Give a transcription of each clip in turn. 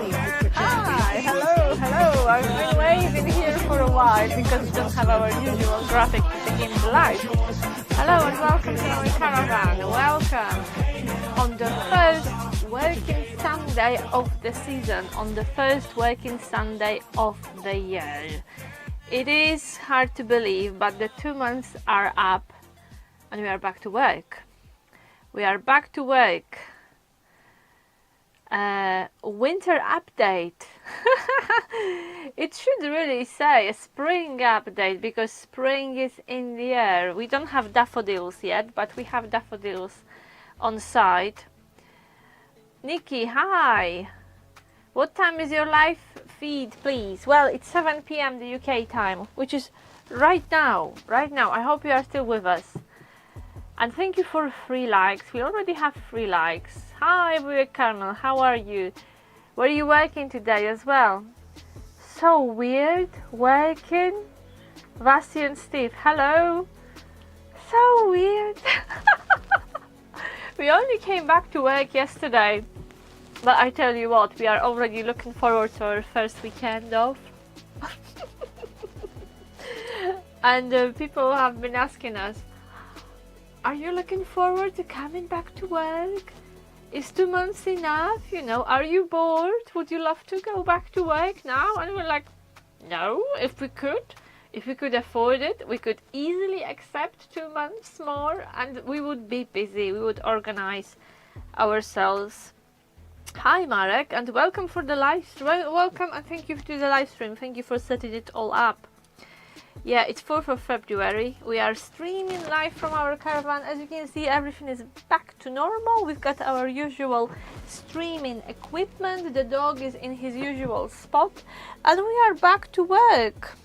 Hi, hello. I've been waiting here for a while because we don't have our usual graphic to begin the live. Hello and welcome to our caravan. Welcome on the first working Sunday of the season, on the first working Sunday of the year. It is hard to believe, but the 2 months are up and we are back to work. We are back to work. Winter update. It should really say a spring update because spring is in the air. We don't have daffodils yet, but we have daffodils on site. Nikki, hi. What time is your live feed, please? Well, it's 7 p.m. the UK time, which is right now. I hope you are still with us. And thank you for 3 likes. We already have 3 likes. Hi, Buick Carmel, how are you? Were you working today as well? So weird, working. Vasi and Steve, hello. So weird. We only came back to work yesterday. But I tell you what, we are already looking forward to our first weekend off. And people have been asking us, are you looking forward to coming back to work? Is 2 months enough? You know, are you bored? Would you love to go back to work now? And we're like, no, if we could afford it, we could easily accept 2 months more and we would be busy. We would organize ourselves. Hi Marek, and welcome for the live stream. Welcome and thank you to the live stream. Thank you for setting it all up. Yeah, it's 4th of February. We are streaming live from our caravan. As you can see, everything is back to normal. We've got our usual streaming equipment. The dog is in his usual spot. And we are back to work.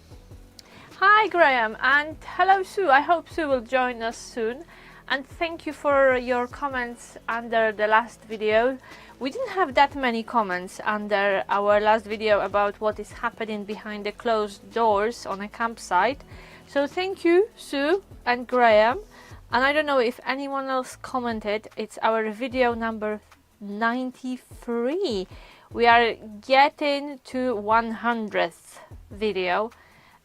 Hi, Graham. And hello, Sue. I hope Sue will join us soon. And thank you for your comments under the last video. We didn't have that many comments under our last video about what is happening behind the closed doors on a campsite. So thank you, Sue and Graham. And I don't know if anyone else commented. It's our video number 93. We are getting to 100th video.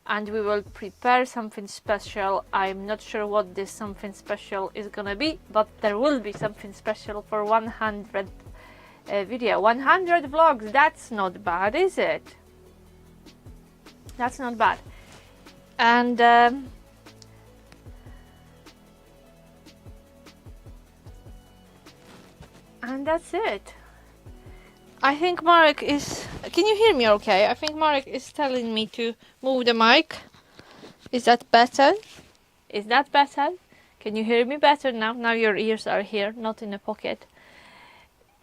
And we will prepare something special. I'm not sure what this something special is gonna be, but there will be something special for 100th video. 100 vlogs, that's not bad, is it? That's not bad. And that's it. I think Marek is... Can you hear me okay? I think Marek is telling me to move the mic. Is that better? Is that better? Can you hear me better now? Now your ears are here, not in a pocket.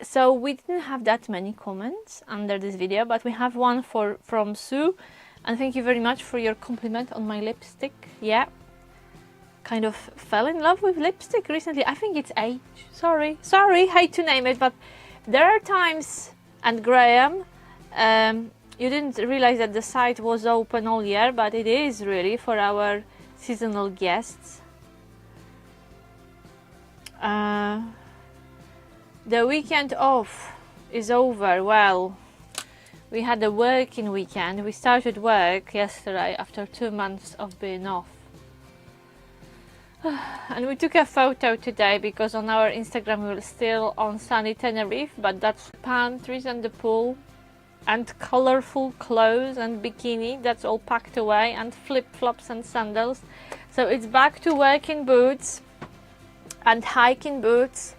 So we didn't have that many comments under this video, but we have one from Sue. And thank you very much for your compliment on my lipstick. Yeah. Kind of fell in love with lipstick recently. I think it's age. Sorry, hate to name it, but there are times... And Graham, you didn't realize that the site was open all year, but it is really for our seasonal guests. The weekend off is over. Well, we had a working weekend. We started work yesterday after 2 months of being off. And we took a photo today because on our Instagram we were still on sunny Tenerife, but that's palm trees and the pool and colorful clothes and bikini, that's all packed away, and flip-flops and sandals. So it's back to working boots and hiking boots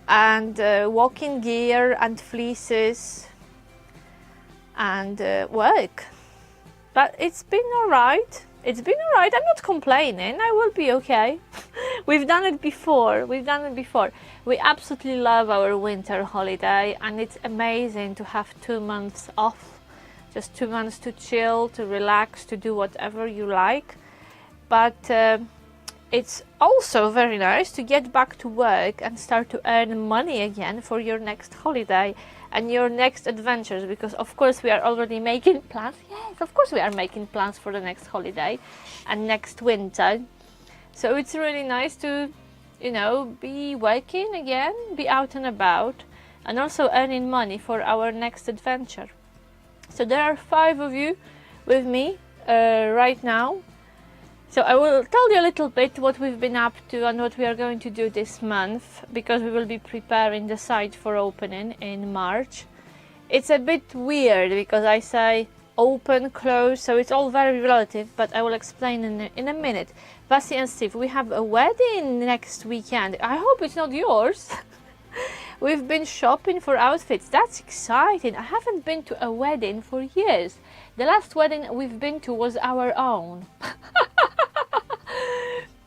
and walking gear and fleeces and work. But it's been alright. It's been alright. I'm not complaining. I will be okay. We've done it before. We absolutely love our winter holiday and it's amazing to have 2 months off. Just 2 months to chill, to relax, to do whatever you like. But it's also very nice to get back to work and start to earn money again for your next holiday and your next adventures, because of course we are already making plans. Yes, of course we are making plans for the next holiday and next winter. So it's really nice to, you know, be working again, be out and about, and also earning money for our next adventure. So there are 5 of you with me right now. So I will tell you a little bit what we've been up to and what we are going to do this month, because we will be preparing the site for opening in March. It's a bit weird because I say open, close, so it's all very relative, but I will explain in a minute. Vasi and Steve, we have a wedding next weekend. I hope it's not yours. We've been shopping for outfits. That's exciting. I haven't been to a wedding for years. The last wedding we've been to was our own.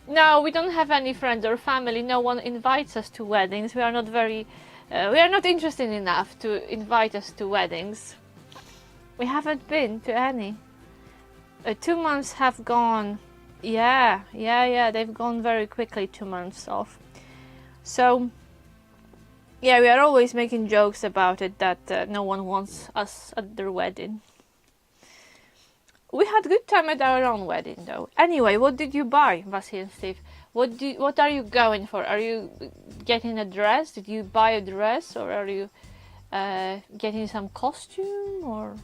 No, we don't have any friends or family. No one invites us to weddings. We are not interested enough to invite us to weddings. We haven't been to any. 2 months have gone. Yeah, they've gone very quickly, 2 months off. So, yeah, we are always making jokes about it, that no one wants us at their wedding. We had a good time at our own wedding, though. Anyway, what did you buy, Vasi and Steve? What are you going for? Are you getting a dress? Did you buy a dress, or are you getting some costume? Or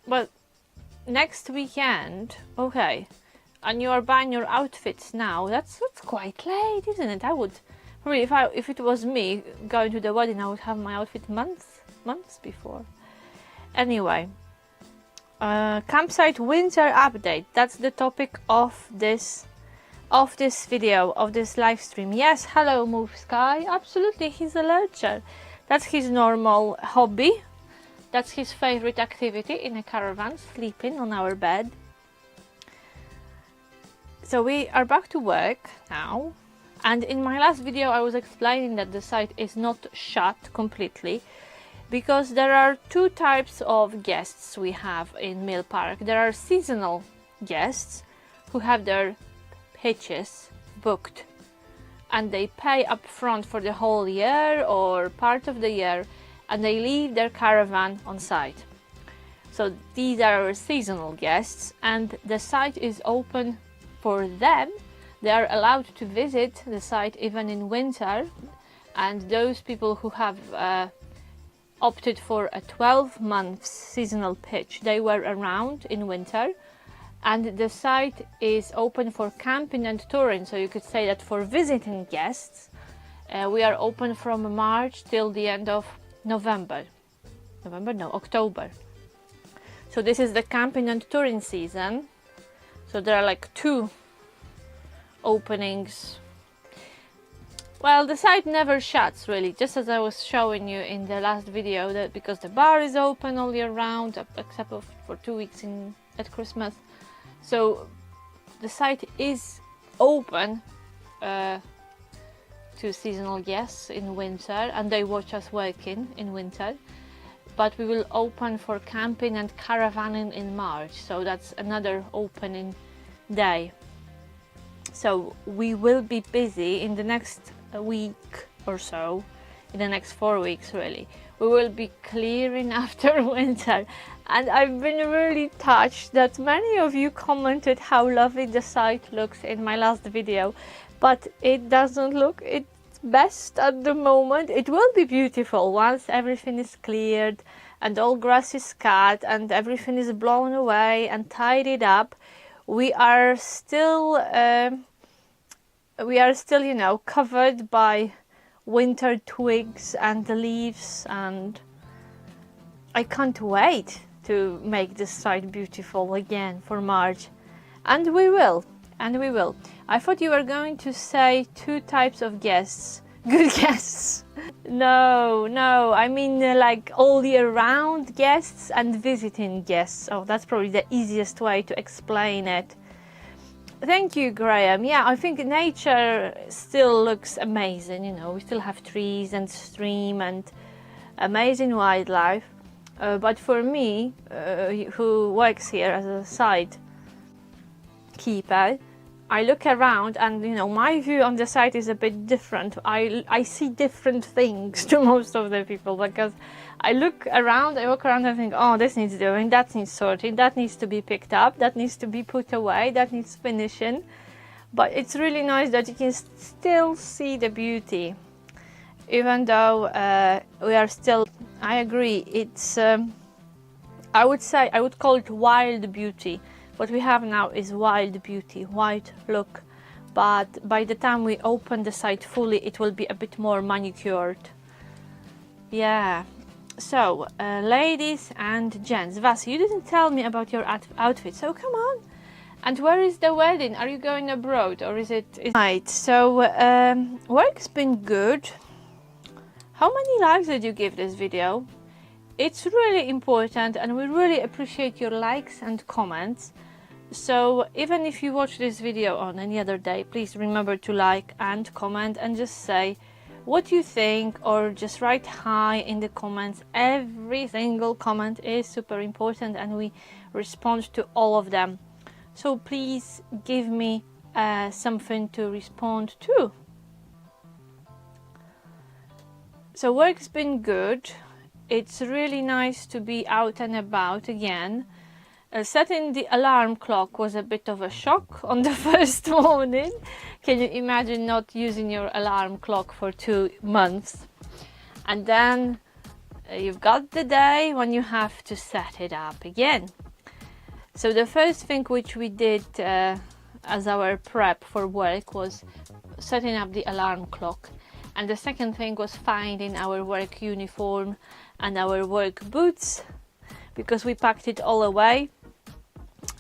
well, next weekend, okay. And you are buying your outfits now. That's quite late, isn't it? I would really, if it was me going to the wedding, I would have my outfit months before. Anyway, campsite winter update. That's the topic of this video, of this live stream. Yes, hello Move Sky. Absolutely, he's a lurcher. That's his normal hobby. That's his favorite activity in a caravan, sleeping on our bed. So we are back to work now, and in my last video I was explaining that the site is not shut completely, because there are 2 types of guests we have in Mill Park. There are seasonal guests who have their pitches booked and they pay up front for the whole year or part of the year, and they leave their caravan on site. So these are our seasonal guests, and the site is open for them. They are allowed to visit the site even in winter, and those people who have opted for a 12-month seasonal pitch, they were around in winter, and the site is open for camping and touring. So you could say that for visiting guests, we are open from March till the end of October. So this is the camping and touring season. So there are like 2 openings. Well, the site never shuts really, just as I was showing you in the last video, that because the bar is open all year round, except for 2 weeks at Christmas. So the site is open to seasonal guests in winter, and they watch us working in winter. But we will open for camping and caravanning in March, so that's another opening day. So we will be busy in the next week or so, in the next 4 weeks really. We will be clearing after winter, and I've been really touched that many of you commented how lovely the site looks in my last video, but it doesn't look its best at the moment. It will be beautiful once everything is cleared and all grass is cut and everything is blown away and tidied up. We are still you know, covered by winter twigs and the leaves, and I can't wait to make this site beautiful again for March, and we will. I thought you were going to say 2 types of guests. Good guests. No, I mean like all year round guests and visiting guests. Oh, that's probably the easiest way to explain it. Thank you, Graham. Yeah, I think nature still looks amazing, you know. We still have trees and stream and amazing wildlife. But for me, who works here as a site keeper, I look around and, you know, my view on the site is a bit different. I see different things to most of the people, because I look around, I walk around and think, oh, this needs doing, that needs sorting, that needs to be picked up, that needs to be put away, that needs finishing. But it's really nice that you can still see the beauty, even though we are still I agree. It's I would say, I would call it wild beauty. What we have now is wild beauty, white look, but by the time we open the site fully, it will be a bit more manicured. Yeah. So, ladies and gents, Vasi, you didn't tell me about your outfit, so come on. And where is the wedding? Are you going abroad, or is it... Right, so work's been good. How many likes did you give this video? It's really important, and we really appreciate your likes and comments. So even if you watch this video on any other day, please remember to like and comment and just say what you think, or just write hi in the comments. Every single comment is super important and we respond to all of them. So please give me something to respond to. So work's been good. It's really nice to be out and about again. Setting the alarm clock was a bit of a shock on the first morning. Can you imagine not using your alarm clock for 2 months? And then you've got the day when you have to set it up again. So the first thing which we did as our prep for work was setting up the alarm clock. And the second thing was finding our work uniform and our work boots, because we packed it all away.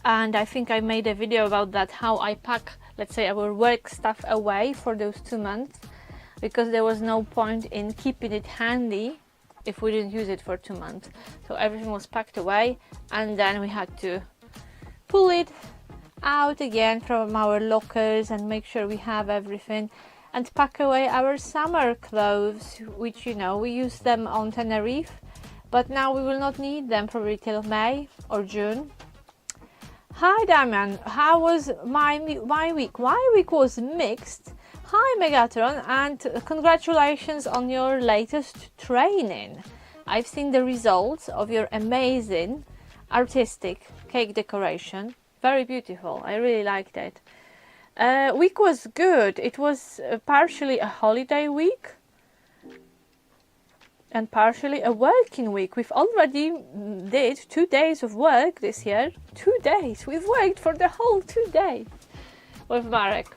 And I think I made a video about that, how I pack, let's say, our work stuff away for those 2 months, because there was no point in keeping it handy if we didn't use it for 2 months. So everything was packed away, and then we had to pull it out again from our lockers and make sure we have everything, and pack away our summer clothes, which, you know, we use them on Tenerife, but now we will not need them probably till May or June. Hi Damian, how was my week? My week was mixed. Hi Megatron, and congratulations on your latest training. I've seen the results of your amazing artistic cake decoration. Very beautiful, I really liked it. Week was good. It was partially a holiday week and partially a working week. We've already did 2 days of work this year. 2 days. We've worked for the whole 2 days with Marek.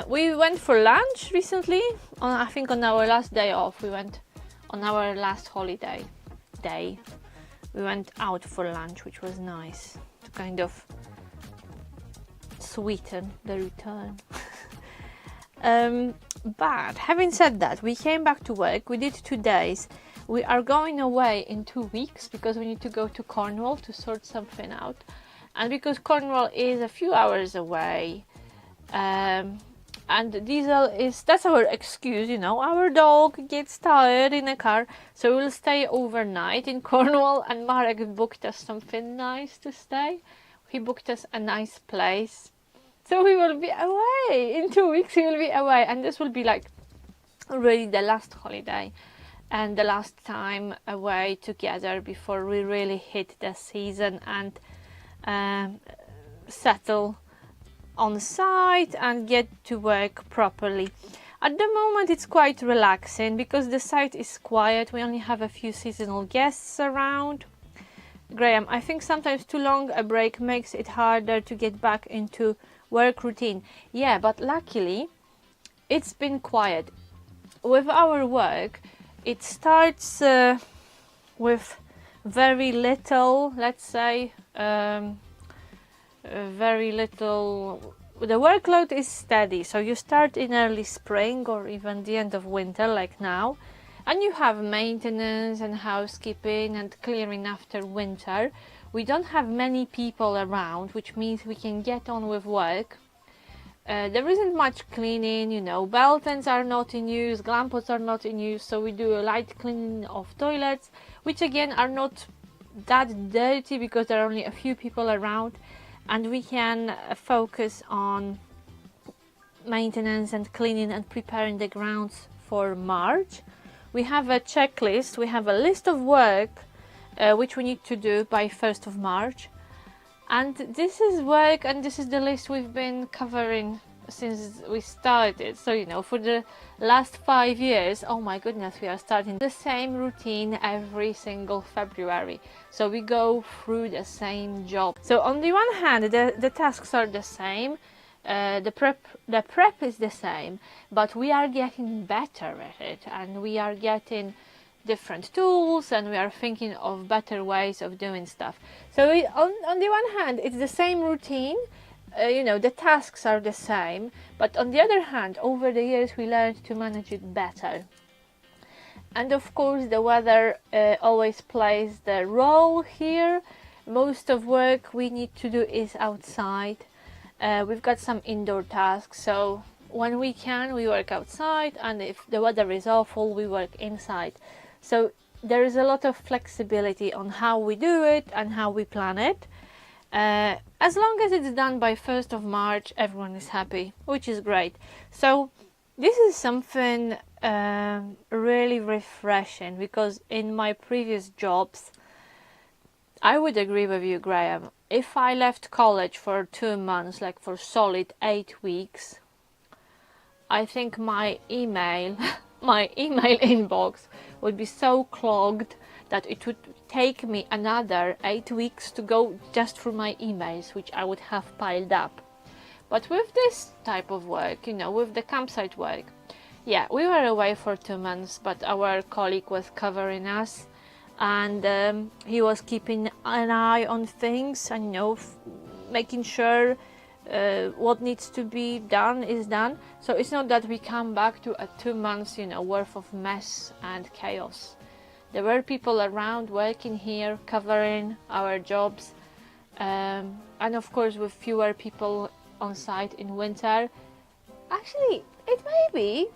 We went for lunch recently. I think on our last day off, we went on our last holiday day. We went out for lunch, which was nice to kind of sweeten the return. But having said that, we came back to work. We did 2 days. We are going away in 2 weeks because we need to go to Cornwall to sort something out, and because Cornwall is a few hours away, and Diesel that's our excuse, you know, our dog gets tired in a car, so we'll stay overnight in Cornwall, and Marek booked us something nice to stay. He booked us a nice place. So we will be away. In 2 weeks we will be away, and this will be like really the last holiday and the last time away together before we really hit the season and settle on site and get to work properly. At the moment it's quite relaxing because the site is quiet. We only have a few seasonal guests around. Graham, I think sometimes too long a break makes it harder to get back into work routine. Yeah, but luckily it's been quiet. With our work, it starts with very little, let's say, very little. The workload is steady, so you start in early spring or even the end of winter like now, and you have maintenance and housekeeping and clearing after winter. We don't have many people around, which means we can get on with work. There isn't much cleaning, you know, belt ends are not in use, glam pots are not in use, so we do a light cleaning of toilets, which again are not that dirty because there are only a few people around, and we can focus on maintenance and cleaning and preparing the grounds for March. We have a checklist, we have a list of work which we need to do by 1st of March. And this is work, and this is the list we've been covering since we started. So, you know, for the last 5 years, oh my goodness, we are starting the same routine every single February. So we go through the same job. So on the one hand, the tasks are the same, the prep is the same, but we are getting better at it, and we are getting different tools, and we are thinking of better ways of doing stuff. So on the one hand, it's the same routine, you know, the tasks are the same, but on the other hand, over the years we learned to manage it better. And of course the weather always plays the role here. Most of work we need to do is outside. We've got some indoor tasks, so when we can, we work outside, and if the weather is awful, we work inside. So there is a lot of flexibility on how we do it and how we plan it. As long as it's done by 1st of March, everyone is happy, which is great. So this is something really refreshing, because in my previous jobs, I would agree with you, Graham. If I left college for 2 months, like for solid 8 weeks, I think my email inbox would be so clogged that it would take me another 8 weeks to go just through my emails, which I would have piled up. But with this type of work, you know, with the campsite work, yeah, we were away for 2 months, but our colleague was covering us, and he was keeping an eye on things, and, you know, making sure what needs to be done is done. So it's not that we come back to a 2 months, you know, worth of mess and chaos. There were people around working here, covering our jobs, and of course with fewer people on site in winter. Actually, it may be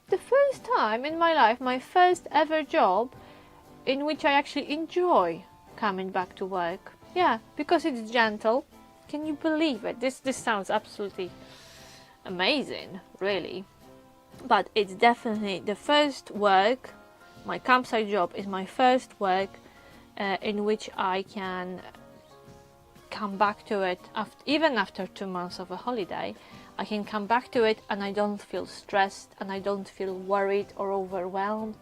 the first time in my life, my first ever job, in which I actually enjoy coming back to work. Yeah, because it's gentle. Can you believe it? This sounds absolutely amazing, really. But it's definitely the first work. My campsite job is my first work in which I can come back to it even after 2 months of a holiday. I can come back to it and I don't feel stressed, and I don't feel worried or overwhelmed,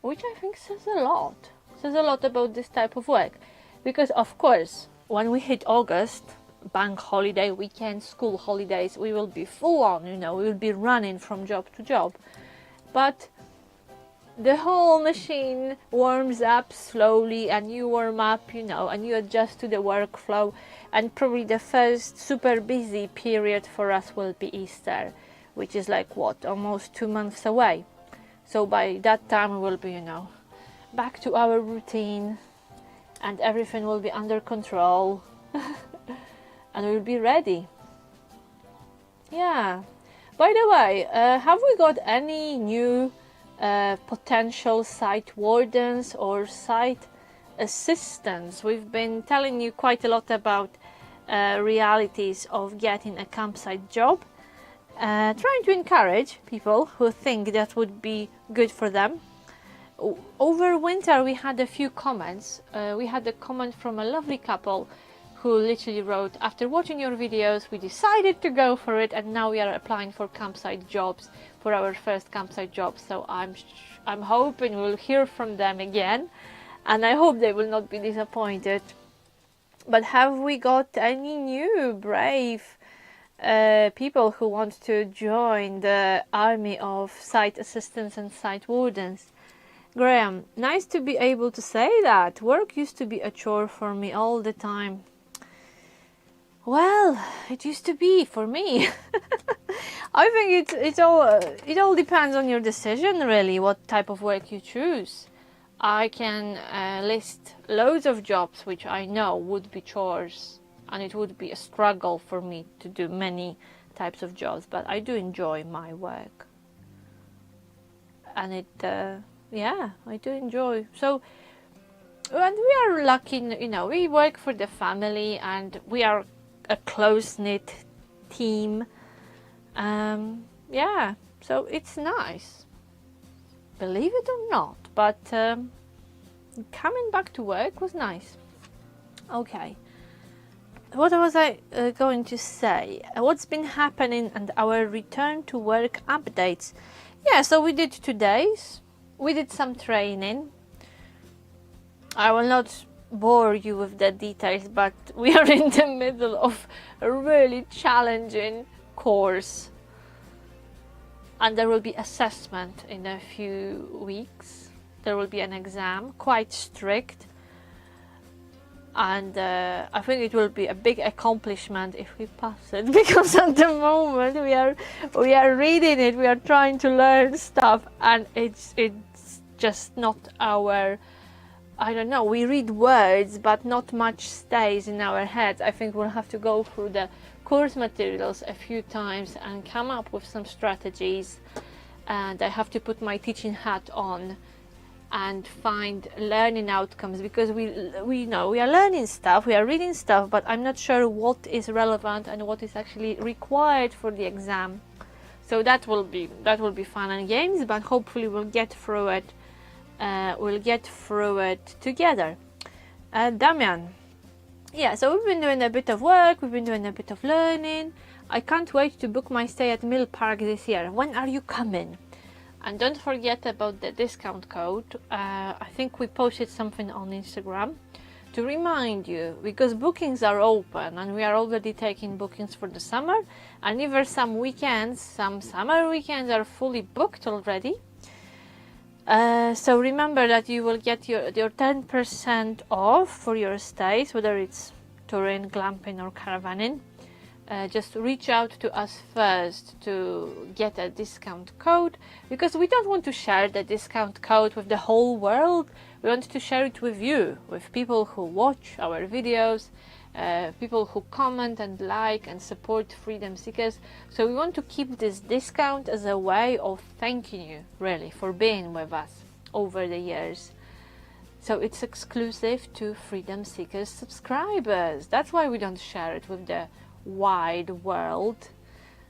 which I think says a lot. Says a lot about this type of work. Because of course, when we hit August, bank holiday, weekends, school holidays, we will be full on, you know, we will be running from job to job. But the whole machine warms up slowly, and you warm up, you know, and you adjust to the workflow. And probably the first super busy period for us will be Easter, which is like what, almost 2 months away. So by that time we will be, you know, back to our routine, and everything will be under control and we'll be ready. Yeah. By the way, have we got any new potential site wardens or site assistants? We've been telling you quite a lot about realities of getting a campsite job, trying to encourage people who think that would be good for them. Over winter we had a few comments. We had a comment from a lovely couple who literally wrote, after watching your videos we decided to go for it, and now we are applying for campsite jobs, for our first campsite job. So I'm hoping we'll hear from them again, and I hope they will not be disappointed. But have we got any new brave people who want to join the army of site assistants and site wardens? Graham, nice to be able to say that. Work used to be a chore for me all the time. Well, it used to be for me. I think it all depends on your decision, really, what type of work you choose. I can list loads of jobs which I know would be chores, and it would be a struggle for me to do many types of jobs, but I do enjoy my work. And yeah, I do enjoy. So, and we are lucky, you know, we work for the family and we are a close-knit team. Yeah, so it's nice, believe it or not, but coming back to work was nice. Okay, what was I going to say? What's been happening and our return to work updates? Yeah, so we did 2 days. We did some training. I will not bore you with the details, but we are in the middle of a really challenging course. And there will be assessment in a few weeks. There will be an exam, quite strict. And I think it will be a big accomplishment if we pass it, because at the moment we are reading it, we are trying to learn stuff, and it's just not our, I don't know, we read words but not much stays in our heads. I think we'll have to go through the course materials a few times and come up with some strategies, and I have to put my teaching hat on and find learning outcomes, because we know we are learning stuff, we are reading stuff, but I'm not sure what is relevant and what is actually required for the exam. So that will be fun and games, but hopefully we'll get through it. We'll get through it together. Damian, yeah, so we've been doing a bit of work, we've been doing a bit of learning. I can't wait to book my stay at Mill Park this year. When are you coming? And don't forget about the discount code. I think we posted something on Instagram to remind you, because bookings are open and we are already taking bookings for the summer, and even some weekends, some summer weekends are fully booked already. So remember that you will get your 10% off for your stays, whether it's touring, glamping or caravanning. Just reach out to us first to get a discount code, because we don't want to share the discount code with the whole world. We want to share it with you, with people who watch our videos, people who comment and like and support freedom seekers. So we want to keep this discount as a way of thanking you, really, for being with us over the years. So it's exclusive to freedom seekers subscribers. That's why we don't share it with the wide world.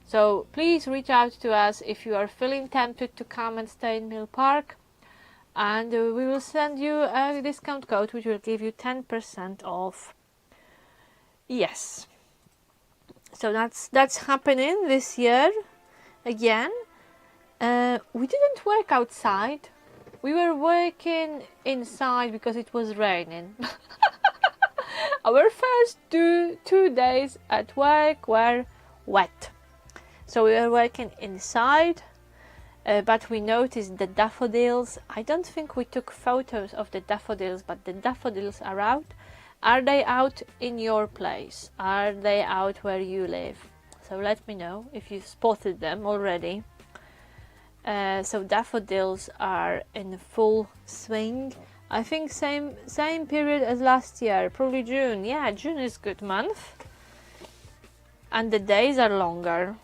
So please reach out to us if you are feeling tempted to come and stay in Mill Park, and we will send you a discount code which will give you 10% off. Yes, so that's happening this year again. We didn't work outside, we were working inside because it was raining. Our first two days at work were wet, so we were working inside, but we noticed the daffodils. I don't think we took photos of the daffodils, but the daffodils are out. Are they out in your place? Are they out where you live? So let me know if you spotted them already. So daffodils are in full swing. I think same period as last year, probably June. Yeah, June is good month. And the days are longer.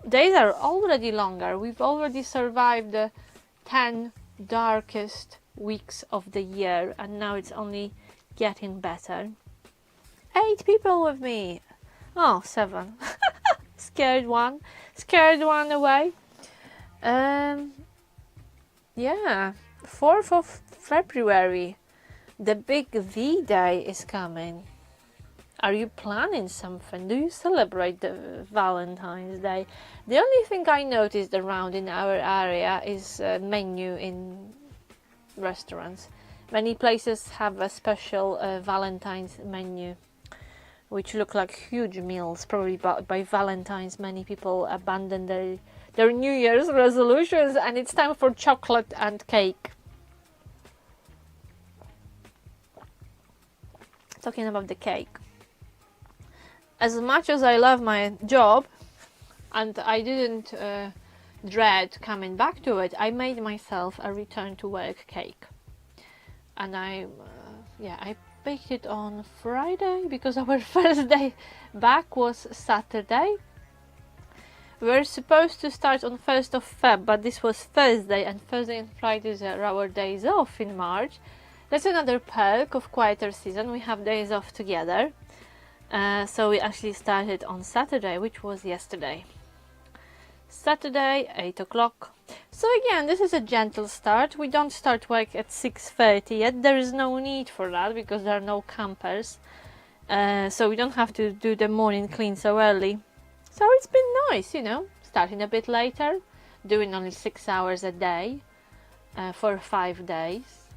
Days are already longer. We've already survived the 10 darkest weeks of the year, and now it's only getting better. 8 people with me. Oh, 7. Scared one away. Yeah, 4th of February, the big V-Day is coming. Are you planning something? Do you celebrate the Valentine's Day? The only thing I noticed around in our area is menu in restaurants. Many places have a special Valentine's menu, which look like huge meals. Probably by Valentine's, many people abandon their New Year's resolutions, and it's time for chocolate and cake. Talking about the cake. As much as I love my job, and I didn't dread coming back to it, I made myself a return to work cake. And I baked it on Friday, because our first day back was Saturday. We were supposed to start on 1st of Feb, but this was Thursday, and Thursday and Fridays are our days off in March. That's another perk of quieter season. We have days off together. So we actually started on Saturday, which was yesterday. Saturday, 8 o'clock. So again, this is a gentle start. We don't start work at 6:30 yet. There is no need for that because there are no campers. so we don't have to do the morning clean so early. So it's been nice, you know, starting a bit later, doing only 6 hours a day for 5 days,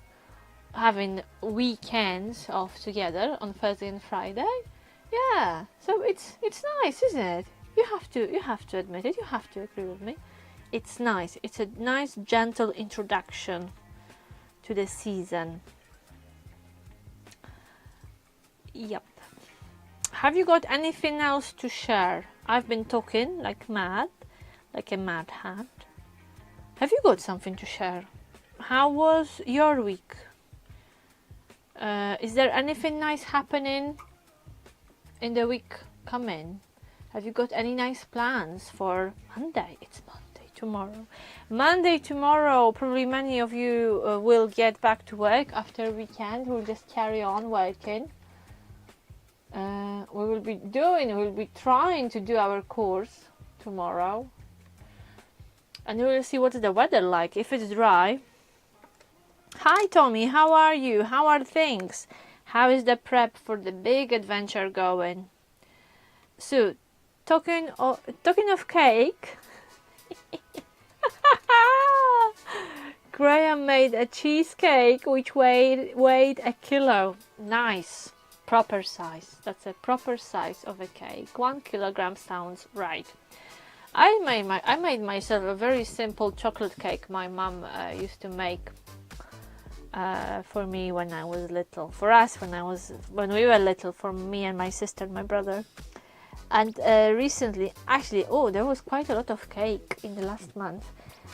having weekends off together on Thursday and Friday. Yeah, so it's nice, isn't it? You have to admit it. You have to agree with me. It's nice. It's a nice, gentle introduction to the season. Yep. Have you got anything else to share? I've been talking like mad, like a mad hat. Have you got something to share? How was your week? Is there anything nice happening in the week coming? Have you got any nice plans for Monday? It's Monday tomorrow. Monday tomorrow, probably many of you will get back to work after weekend. We'll just carry on working. We'll be trying to do our course tomorrow. And we'll see what's the weather like, if it's dry. Hi Tommy, how are you? How are things? How is the prep for the big adventure going? So, talking of cake, Graham made a cheesecake which weighed 1 kilo. Nice, proper size. That's a proper size of a cake. 1 kilogram sounds right. I made myself a very simple chocolate cake my mum used to make for me when I was little. For us when we were little. For me and my sister and my brother. And recently, actually, there was quite a lot of cake in the last month.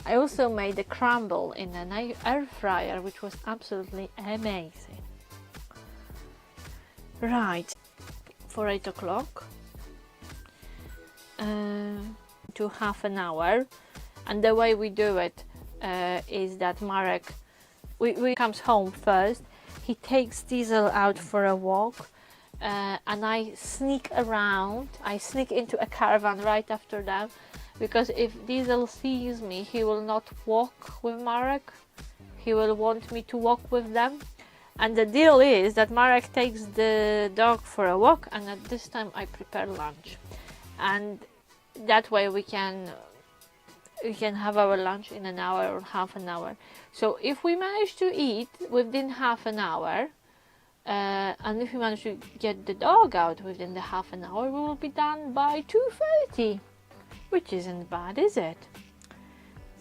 I also made a crumble in an air fryer, which was absolutely amazing. Right, for 8 o'clock. To half an hour, and the way we do it is that Marek we comes home first. He takes Diesel out for a walk, and I sneak around. I sneak into a caravan right after that, because if Diesel sees me, he will not walk with Marek. He will want me to walk with them. And the deal is that Marek takes the dog for a walk, and at this time I prepare lunch, and that way we can have our lunch in an hour or half an hour. So if we manage to eat within half an hour, and if we manage to get the dog out within the half an hour, we will be done by 2:30, which isn't bad, is it?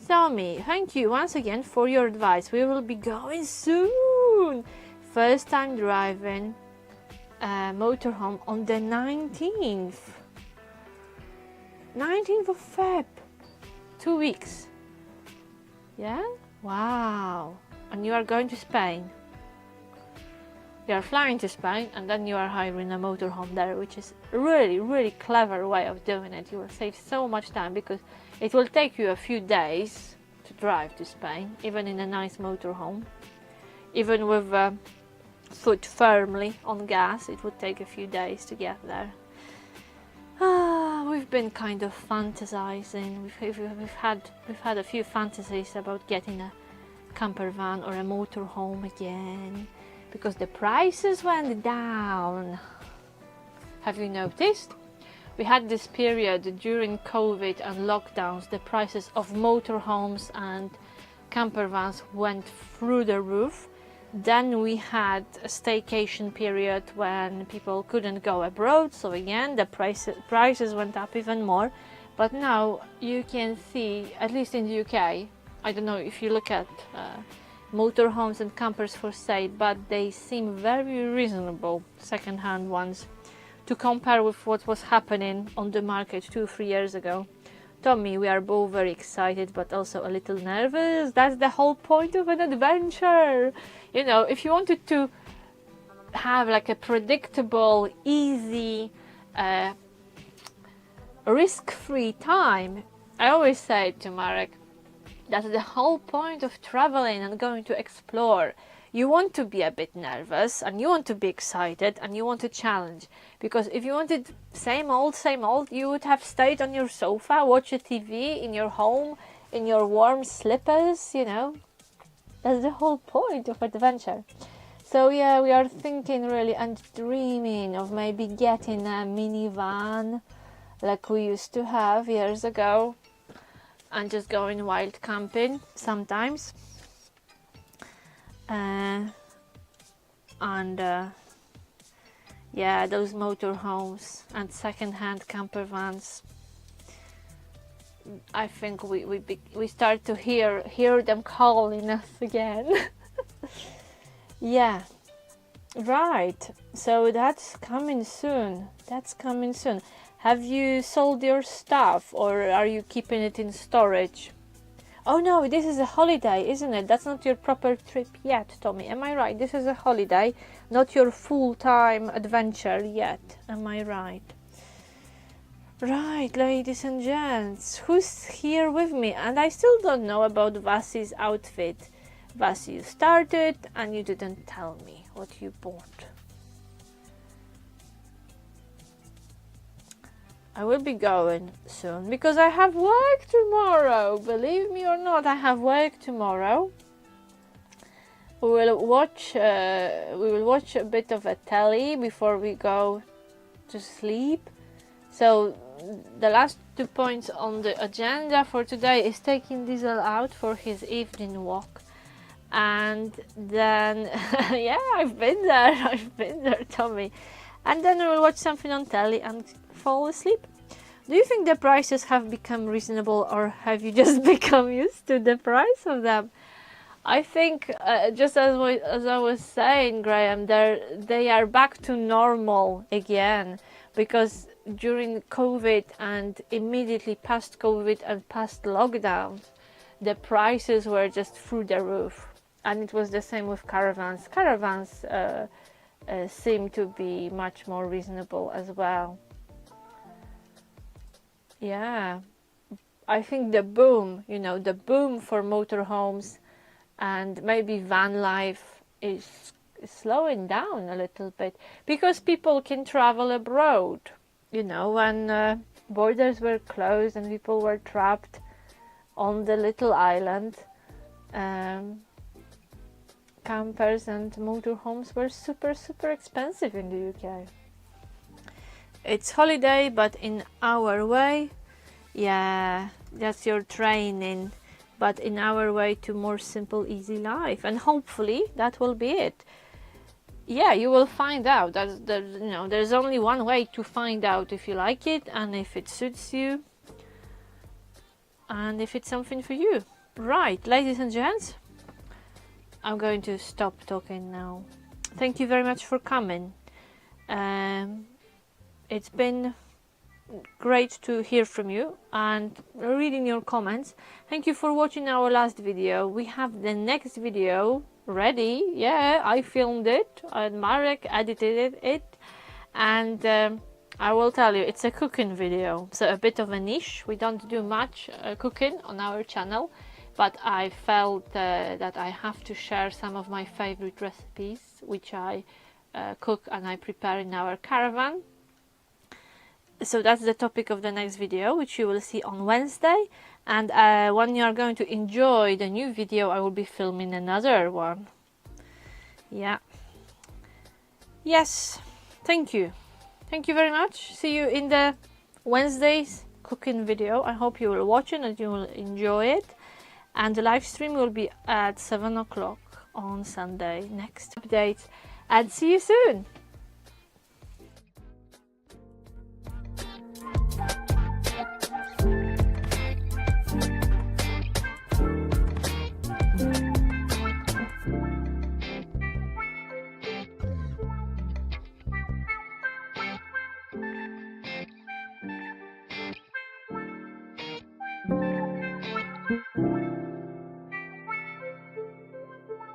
Somi, thank you once again for your advice. We will be going soon. First time driving a motorhome on the 19th. 19th of Feb, 2 weeks. Yeah? Wow. And you are going to Spain. You are flying to Spain, and then you are hiring a motorhome there, which is a really, really clever way of doing it. You will save so much time, because it will take you a few days to drive to Spain, even in a nice motorhome. Even with foot firmly on gas, it would take a few days to get there. We've been kind of fantasizing. We've had a few fantasies about getting a camper van or a motorhome again, because the prices went down. Have you noticed? We had this period during COVID and lockdowns. The prices of motorhomes and camper vans went through the roof. Then we had a staycation period when people couldn't go abroad, so again the prices went up even more. But now you can see, at least in the UK, I don't know if you look at motorhomes and campers for sale, but they seem very reasonable, second-hand ones, to compare with what was happening on the market 2-3 years ago. Tommy, we are both very excited but also a little nervous. That's the whole point of an adventure. You know, if you wanted to have like a predictable, easy, risk-free time, I always say to Marek, that's the whole point of traveling and going to explore. You want to be a bit nervous, and you want to be excited, and you want to challenge. Because if you wanted same old, you would have stayed on your sofa, watch a TV in your home, in your warm slippers, you know. That's the whole point of adventure. So yeah, we are thinking really and dreaming of maybe getting a minivan like we used to have years ago, and just going wild camping sometimes. Yeah, those motorhomes and second-hand camper vans. I think we start to hear them calling us again. Yeah, right. So that's coming soon. That's coming soon. Have you sold your stuff, or are you keeping it in storage? Oh no, this is a holiday, isn't it? That's not your proper trip yet, Tommy. Am I right? This is a holiday, not your full-time adventure yet. Am I right? Right, ladies and gents. Who's here with me? And I still don't know about Vasi's outfit. Vasi, you started and you didn't tell me what you bought. I will be going soon because I have work tomorrow. Believe me or not, I have work tomorrow. We will watch a bit of a telly before we go to sleep. So the last 2 points on the agenda for today is taking Diesel out for his evening walk. And then, yeah, I've been there, Tommy. And then we'll watch something on telly and fall asleep. Do you think the prices have become reasonable, or have you just become used to the price of them? I think, just as I was saying, Graham, they are back to normal again, because during COVID and immediately past COVID and past lockdowns, the prices were just through the roof. And it was the same with caravans. Caravans seem to be much more reasonable as well. Yeah, I think the boom, the boom for motorhomes and maybe van life is slowing down a little bit, because people can travel abroad. When borders were closed and people were trapped on the little island, campers and motorhomes were super, super expensive in the UK. It's holiday, but in our way. Yeah, that's your training, but in our way to more simple, easy life. And hopefully that will be it. Yeah, you will find out. There's only one way to find out if you like it and if it suits you and if it's something for you. Right, ladies and gents, I'm going to stop talking now. Thank you very much for coming. It's been great to hear from you and reading your comments. Thank you for watching our last video. We have the next video ready. Yeah, I filmed it and Marek edited it, and I will tell you, it's a cooking video, so a bit of a niche. We don't do much cooking on our channel, but I felt that I have to share some of my favorite recipes which I cook and I prepare in our caravan. So that's the topic of the next video, which you will see on Wednesday. And when you are going to enjoy the new video, I will be filming another one. Yeah. Yes. Thank you. Thank you very much. See you in the Wednesday's cooking video. I hope you will watch it and you will enjoy it. And the live stream will be at 7 o'clock on Sunday. Next update. And see you soon.